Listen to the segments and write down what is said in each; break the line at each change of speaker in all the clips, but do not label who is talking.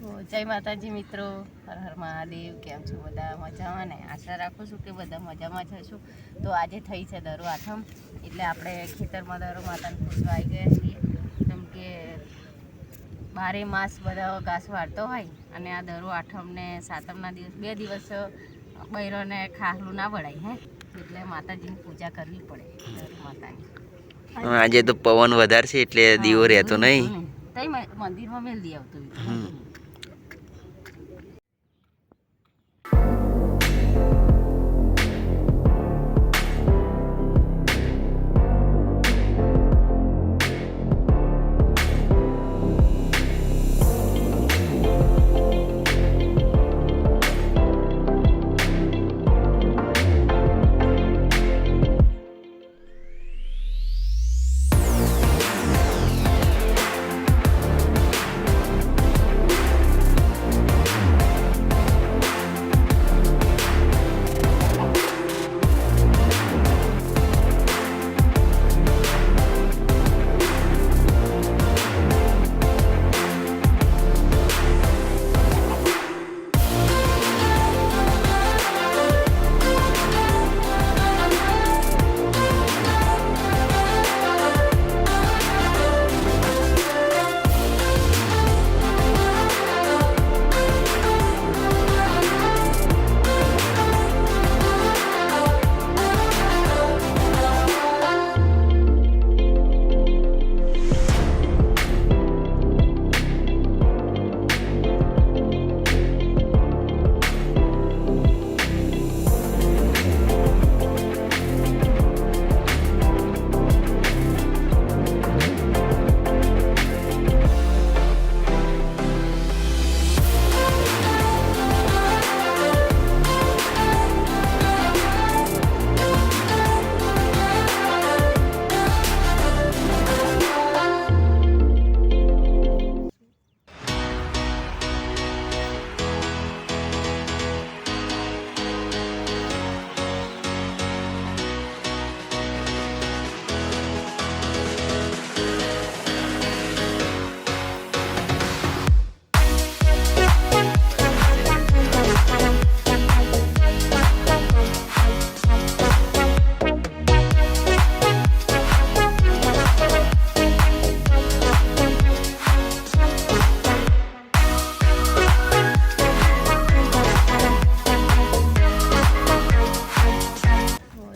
જય માતાજી મિત્રો, હર હર મહાદેવ. કેમ છો બધા? મજામાં ને? આશા રાખું છું કે બધા મજામાં જશું. તો આજે થઈ છે દરો આઠમ, એટલે આપણે ખેતરમાં દરો માતાને પૂજવા આવી ગયા છીએ. કેમ કે 12 માસ બધા ઘાસ વાળતો હોય અને આ દરો આઠમને સાતમના દિવસ 2 દિવસ બૈરોને ખાહલું ના વળાય હે, એટલે માતાજીની પૂજા કરવી પડે દરો માતાની.
આજે તો પવન વધારે છે એટલે દીવો રહેતો નહીં.
તઈ મંદિરમાં મેલ દી આવતું.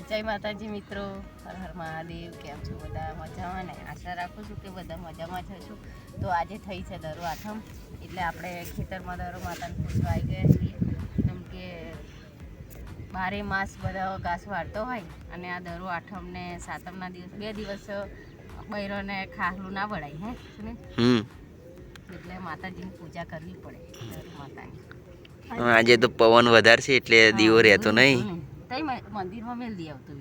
જય માતાજી મિત્રો, હર હર મહાદેવ. કેમ છો બધા? મજામાં ને? આશા રાખું છું કે બધા મજામાં જશું. તો આજે થઈ છે દરો આઠમ, એટલે આપણે ખેતરમાં દરો માતાને પૂજવા આવી ગયા છીએ. કેમ કે 12 માસ બધા ઘાસ વાળતો હોય અને આ દરો આઠમને સાતમના દિવસ 2 દિવસ બૈરોને ખાહલું ના વળાય હે સુનિલ, એટલે માતાજીની પૂજા કરવી પડે દરો માતાની.
આજે તો પવન વધારે છે એટલે દીવો રહેતો નહીં.
તઈ મંદિરમાં મેલ દી આવતું.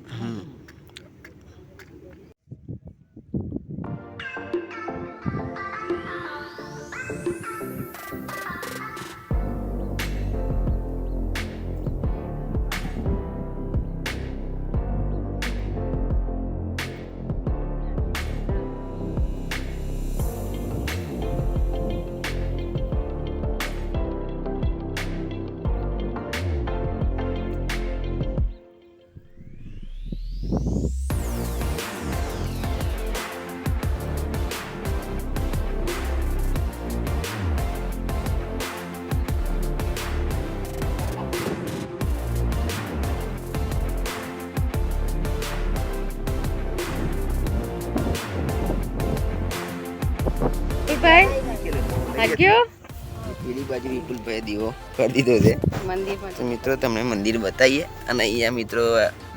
પેલી બાજુ વિપુલભાઈ દીવો કરી દીધો છે મંદિરમાં. મિત્રો તમને મંદિર બતાવીએ. અને અહીંયા મિત્રો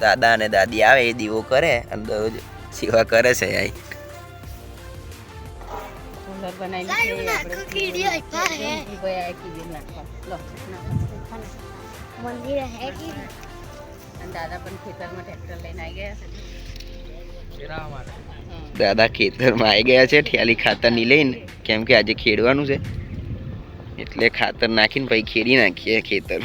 દાદા અને દાદી આવે એ દીવો કરે અને દરરોજ સેવા કરે છે.
દાદા પણ ખેતરમાં ટ્રેક્ટર લઈને આવી ગયા છે.
દાદા ખેતરમાં આવી ગયા છે ઠેલી ખાતરની લઈને, કેમ કે આજે ખેડવાનું છે એટલે ખાતર નાખીને પછી ખેડી નાખીએ ખેતર.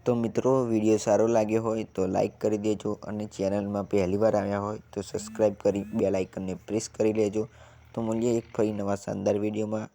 તો મિત્રો વિડીયો સારો લાગ્યો હોય તો લાઈક કરી દેજો અને ચેનલમાં પહેલીવાર આવ્યા હોય તો સબસ્ક્રાઈબ કરી બેલ આઇકનને પ્રેસ કરી લેજો. તો મળીએ એક ફરી નવા શાનદાર વિડીયોમાં.